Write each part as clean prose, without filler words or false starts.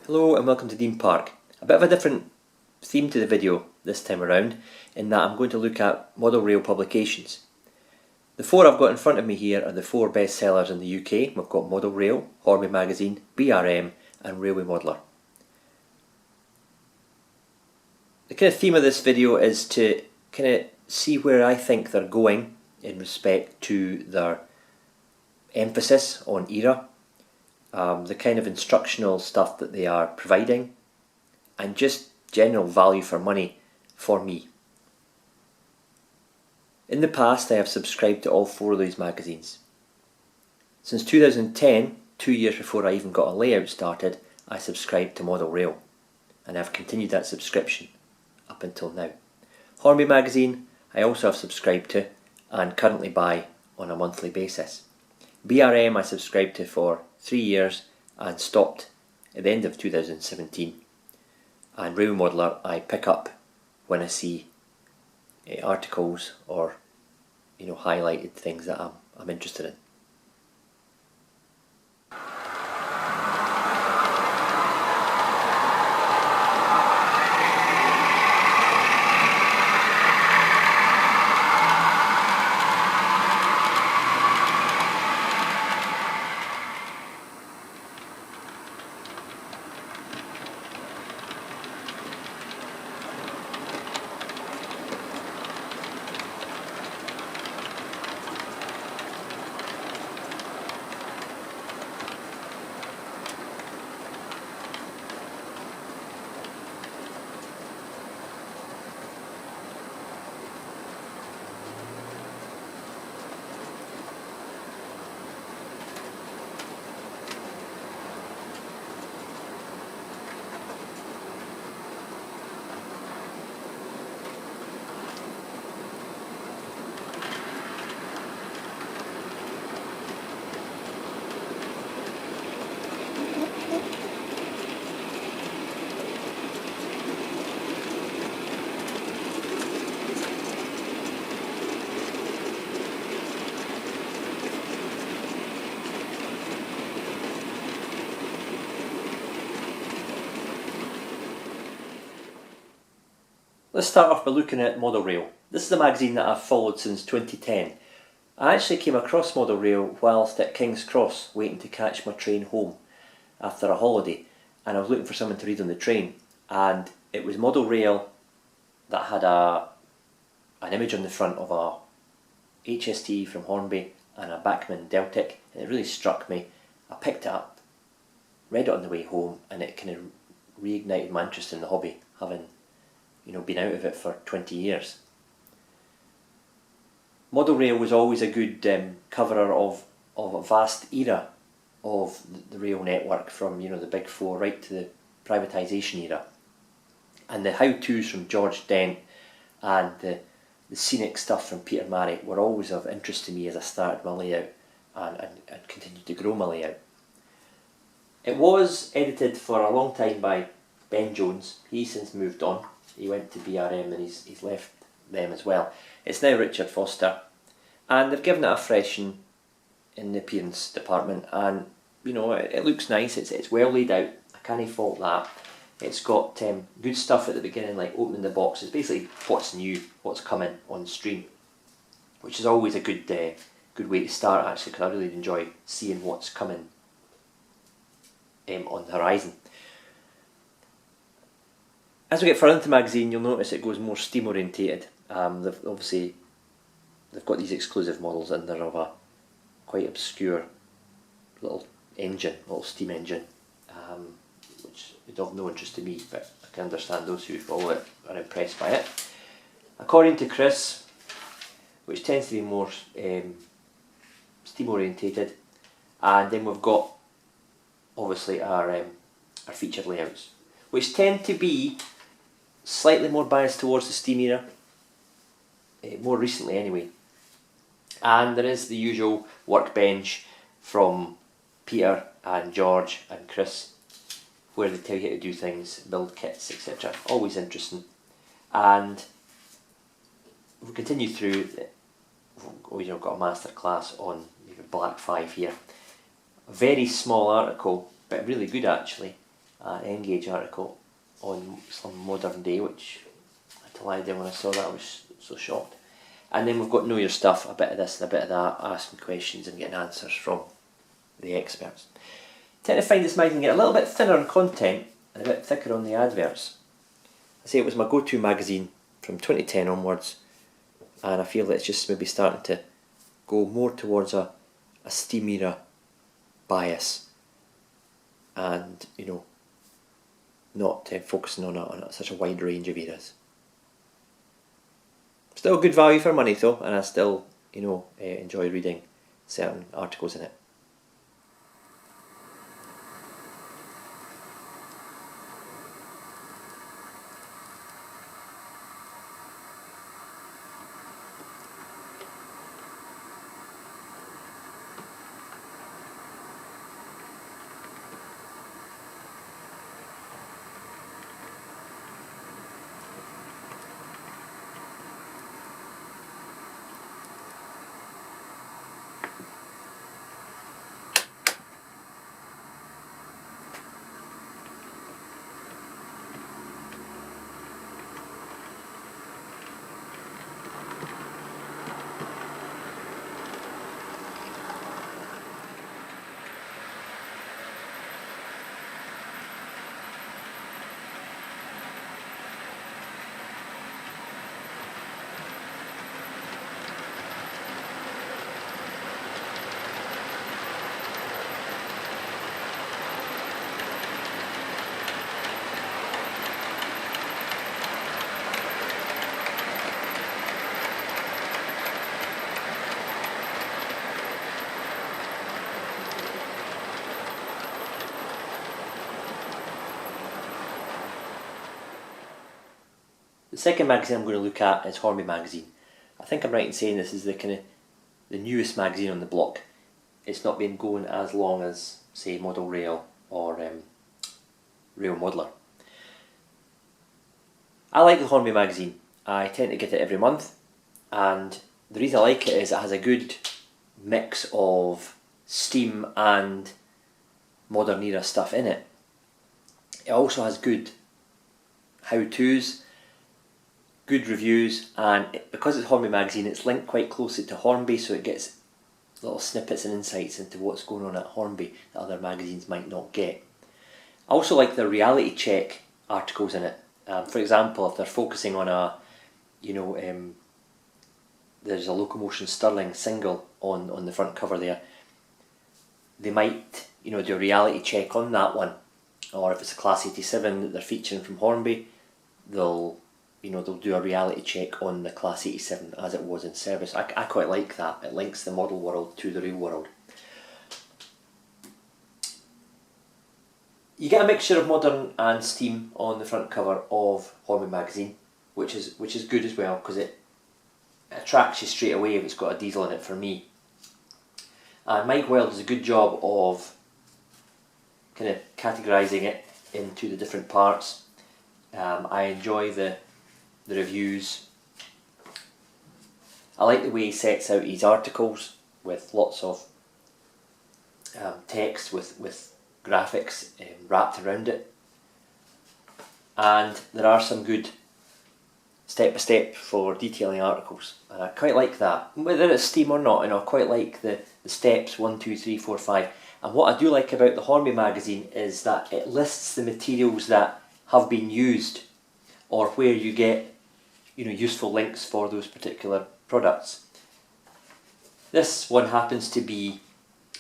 Hello and welcome to Dean Park. A bit of a different theme to the video this time around, in that I'm going to look at model rail publications. The four I've got in front of me here are the four best sellers in the UK. We've got Model Rail, Hornby magazine, BRM and Railway Modeller. The kind of theme of this video is to kind of see where I think they're going in respect to their emphasis on era, the kind of instructional stuff that they are providing, and just general value for money for me. In the past I have subscribed to all four of these magazines. Since 2010, 2 years before I even got a layout started, I subscribed to Model Rail, and I've continued that subscription up until now. Hornby magazine I also have subscribed to and currently buy on a monthly basis. BRM I subscribed to for 3 years and stopped at the end of 2017. And Railway Modeller I pick up when I see articles or highlighted things that I'm interested in. Let's start off by looking at Model Rail. This is a magazine that I've followed since 2010. I actually came across Model Rail whilst at King's Cross waiting to catch my train home after a holiday, and I was looking for something to read on the train, and it was Model Rail that had an image on the front of a HST from Hornby and a Bachmann Deltic, and it really struck me. I picked it up, read it on the way home, and it kind of reignited my interest in the hobby, having been out of it for 20 years. Model Rail was always a good coverer of a vast era of the rail network, from the big four right to the privatisation era. And the how-tos from George Dent and the scenic stuff from Peter Marry were always of interest to me as I started my layout and continued to grow my layout. It was edited for a long time by Ben Jones. He's since moved on. He went to BRM and he's left them as well. It's now Richard Foster, and they've given it a freshen in the appearance department, and it looks nice. It's well laid out. I can't fault that. It's got good stuff at the beginning, like opening the boxes, basically what's new, what's coming on stream, which is always a good way to start, actually, because I really enjoy seeing what's coming on the horizon. As we get further into the magazine, you'll notice it goes more steam orientated. They've got these exclusive models in there of a quite obscure little steam engine, which is of no interest to me, but I can understand those who follow it are impressed by it. According to Chris, which tends to be more steam orientated, and then we've got obviously our featured layouts, which tend to be slightly more biased towards the steam era, more recently anyway. And there is the usual workbench from Peter and George and Chris, where they tell you how to do things, build kits, etc. Always interesting. And we continue through. We've got a masterclass on Black 5 here. A very small article, but really good actually, an Engage article on some modern day, which I had to lie down when I saw that. I was so shocked. And then we've got Know Your Stuff, a bit of this and a bit of that, asking questions and getting answers from the experts. I tend to find this magazine get a little bit thinner on content and a bit thicker on the adverts. I say it was my go-to magazine from 2010 onwards, and I feel that it's just maybe starting to go more towards a STEAM era bias, and not focusing on such a wide range of areas. Still good value for money though, and I still enjoy reading certain articles in it. The second magazine I'm going to look at is Hornby magazine. I think I'm right in saying this is the newest magazine on the block. It's not been going as long as, say, Model Rail or Rail Modeller. I like the Hornby magazine. I tend to get it every month, and the reason I like it is it has a good mix of STEAM and modern era stuff in it. It also has good how-tos, good reviews, and because it's Hornby magazine, it's linked quite closely to Hornby, so it gets little snippets and insights into what's going on at Hornby that other magazines might not get. I also like the reality check articles in it. For example, if they're focusing on there's a Locomotion Stirling single on the front cover there, they might do a reality check on that one, or if it's a Class 87 that they're featuring from Hornby, they'll do a reality check on the Class 87 as it was in service. I quite like that. It links the model world to the real world. You get a mixture of modern and steam on the front cover of Hornby magazine, which is good as well, because it attracts you straight away if it's got a diesel in it for me. And Mike Wild does a good job of kind of categorising it into the different parts. I enjoy the reviews. I like the way he sets out his articles with lots of text with graphics wrapped around it, and there are some good step-by-step for detailing articles, and I quite like that. Whether it's steam or not, I quite like the steps 1, 2, 3, 4, 5. And what I do like about the Hornby magazine is that it lists the materials that have been used, or where you get useful links for those particular products. This one happens to be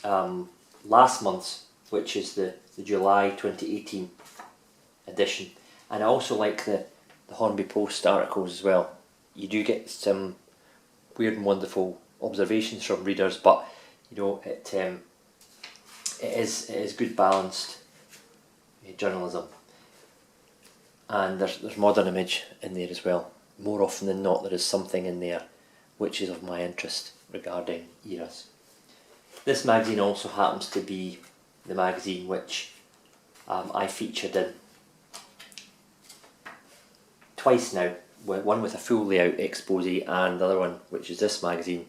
last month's, which is the July 2018 edition, and I also like the Hornby Post articles as well. You do get some weird and wonderful observations from readers, but it is good balanced journalism, and there's modern image in there as well. More often than not, there is something in there which is of my interest regarding eras. This magazine also happens to be the magazine which I featured in twice now, one with a full layout expose and the other one which is this magazine,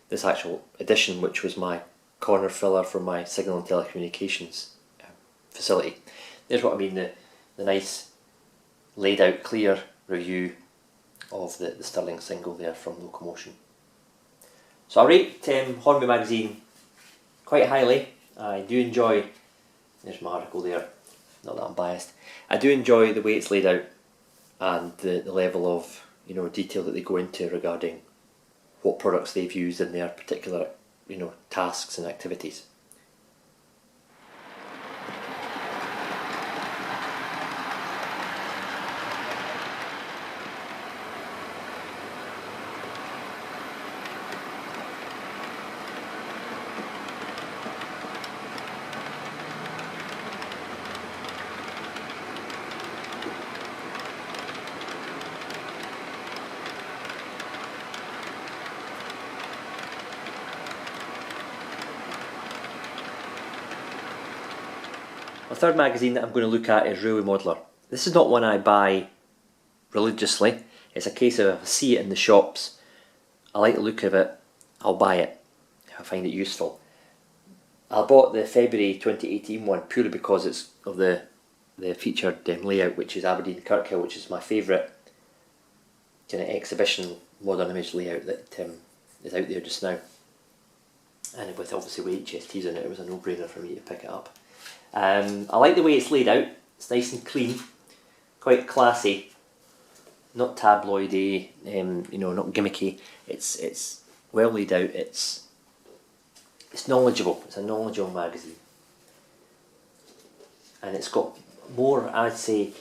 this actual edition, which was my corner filler for my signal and telecommunications facility. there's what I mean, the nice laid out clear review of the Stirling single there from Locomotion. So I rate Hornby magazine quite highly. I do enjoy, there's my article there, not that I'm biased, I do enjoy the way it's laid out and the level of detail that they go into regarding what products they've used in their particular tasks and activities. The third magazine that I'm going to look at is Railway Modeller. This is not one I buy religiously. It's a case of if I see it in the shops, I like the look of it, I'll buy it if I find it useful. I bought the February 2018 one purely because it's of the featured layout, which is Aberdeen Kirkhill, which is my favourite kind of exhibition modern image layout that is out there just now. And with obviously with HSTs in it, it was a no-brainer for me to pick it up. I like the way it's laid out. It's nice and clean, quite classy, not tabloidy, not gimmicky. It's well laid out. It's knowledgeable. It's a knowledgeable magazine, and it's got more, I'd say,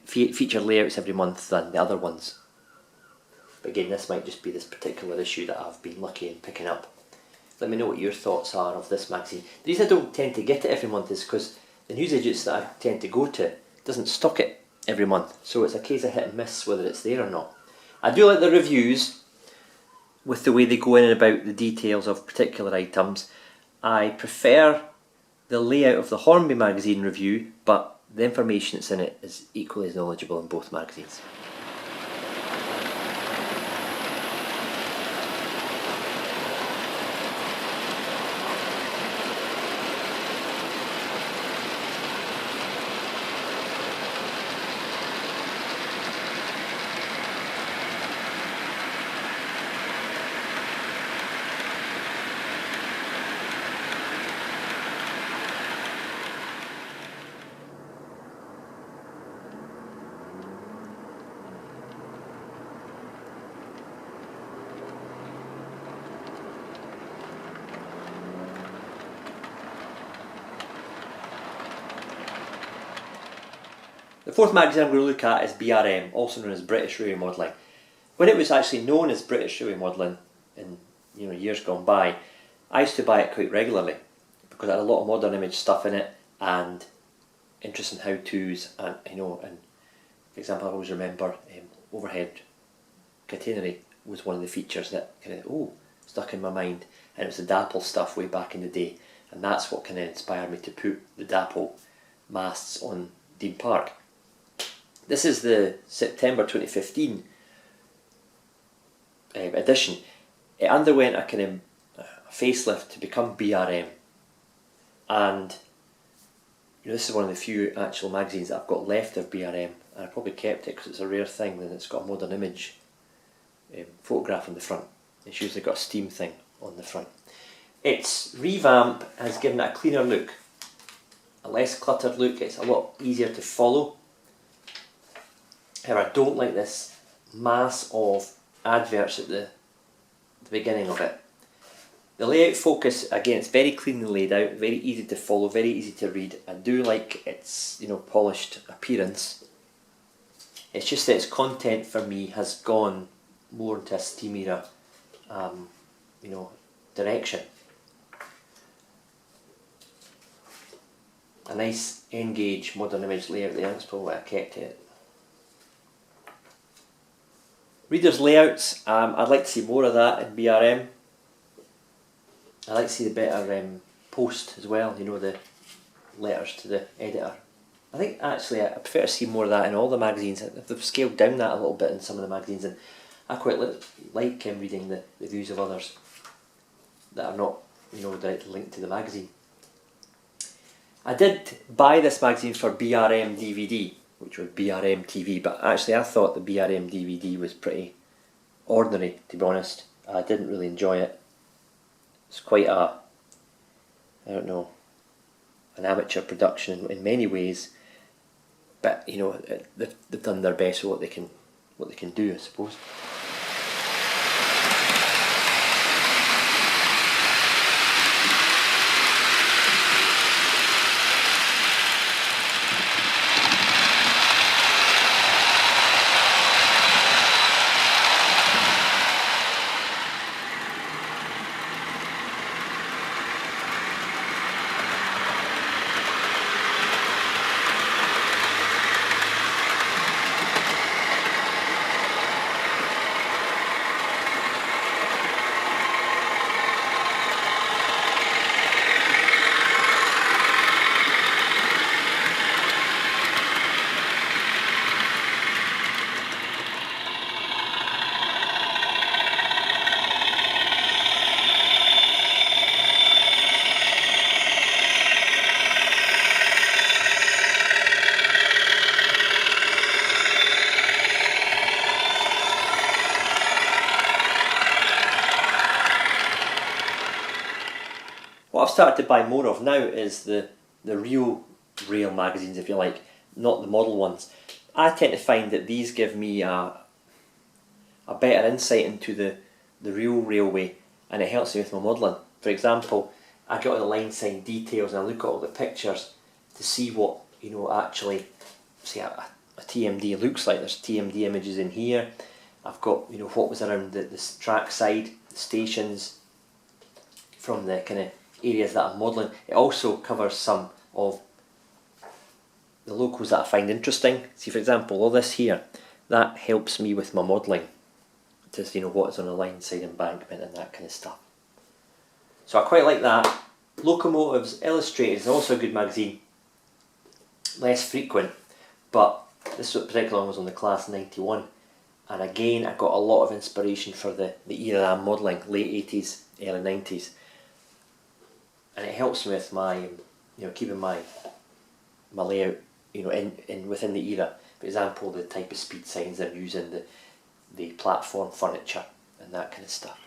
featured layouts every month than the other ones. But again, this might just be this particular issue that I've been lucky in picking up. Let me know what your thoughts are of this magazine. The reason I don't tend to get it every month is because the newsagents that I tend to go to doesn't stock it every month. So it's a case of hit and miss whether it's there or not. I do like the reviews with the way they go in and about the details of particular items. I prefer the layout of the Hornby magazine review, but the information that's in it is equally as knowledgeable in both magazines. The fourth magazine I'm going to look at is BRM, also known as British Railway Modelling. When it was actually known as British Railway Modelling in years gone by, I used to buy it quite regularly because it had a lot of modern image stuff in it and interesting how-tos, and for example, I always remember overhead catenary was one of the features that kind of stuck in my mind, and it was the Dapple stuff way back in the day, and that's what kind of inspired me to put the Dapple masts on Dean Park. This is the September 2015 edition. It underwent a kind of facelift to become BRM, and this is one of the few actual magazines that I've got left of BRM, and I probably kept it because it's a rare thing and it's got a modern image photograph on the front. It's usually got a steam thing on the front. Its revamp has given it a cleaner look, a less cluttered look. It's a lot easier to follow. However, I don't like this mass of adverts at the beginning of it. The layout focus, again, it's very cleanly laid out, very easy to follow, very easy to read. I do like its polished appearance. It's just that its content for me has gone more into a steamier direction. A nice N-gauge modern image layout there, that's probably why I kept it. Readers' layouts, I'd like to see more of that in BRM. I'd like to see the better post as well, the letters to the editor. I think actually I prefer to see more of that in all the magazines. They've scaled down that a little bit in some of the magazines, and I quite like reading the views of others that are not directly linked to the magazine. I did buy this magazine for BRM DVD, which was BRM TV, but actually I thought the BRM DVD was pretty ordinary, to be honest. I didn't really enjoy it. It's quite a, I don't know, an amateur production in many ways, but you know, they've done their best with what they can do, I suppose. What I've started to buy more of now is the real rail magazines, if you like, not the model ones. I tend to find that these give me a better insight into the real railway, and it helps me with my modelling. For example, I get all the line sign details and I look at all the pictures to see what, you know, actually, say a TMD looks like. There's TMD images in here. I've got, you know, what was around the track side, the stations, from the kind of areas that I'm modelling. It also covers some of the locals that I find interesting. See, for example, all this here, that helps me with my modelling. Just, you know, what is on the line side embankment and that kind of stuff. So I quite like that. Locomotives Illustrated is also a good magazine. Less frequent, but this particular one was on the class 91. And again, I got a lot of inspiration for the era I'm modelling, late 80s, early 90s. And it helps me with my, you know, keeping my layout, you know, in within the era. For example, the type of speed signs they're using, the platform furniture and that kind of stuff.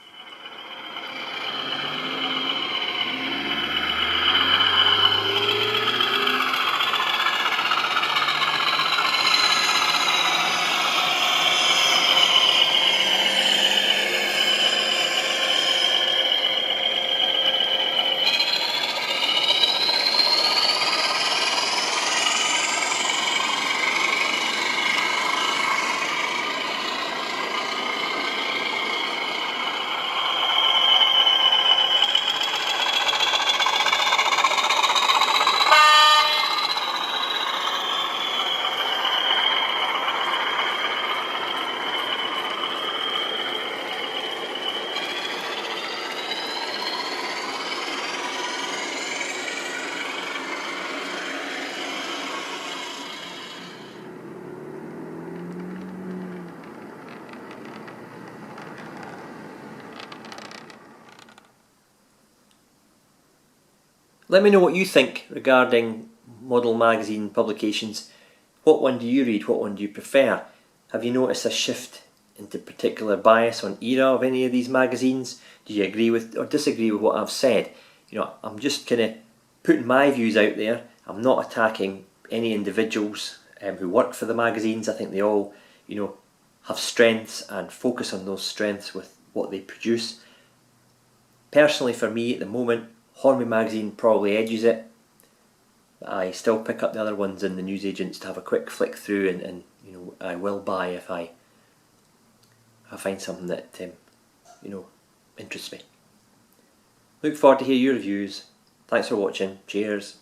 Let me know what you think regarding model magazine publications. What one do you read? What one do you prefer? Have you noticed a shift into particular bias on era of any of these magazines? Do you agree with or disagree with what I've said? You know, I'm just kind of putting my views out there. I'm not attacking any individuals who work for the magazines. I think they all, you know, have strengths and focus on those strengths with what they produce. Personally, for me at the moment, Hornby magazine probably edges it. I still pick up the other ones in the newsagents to have a quick flick through, and you know, I will buy if I find something that you know, interests me. Look forward to hear your reviews. Thanks for watching. Cheers.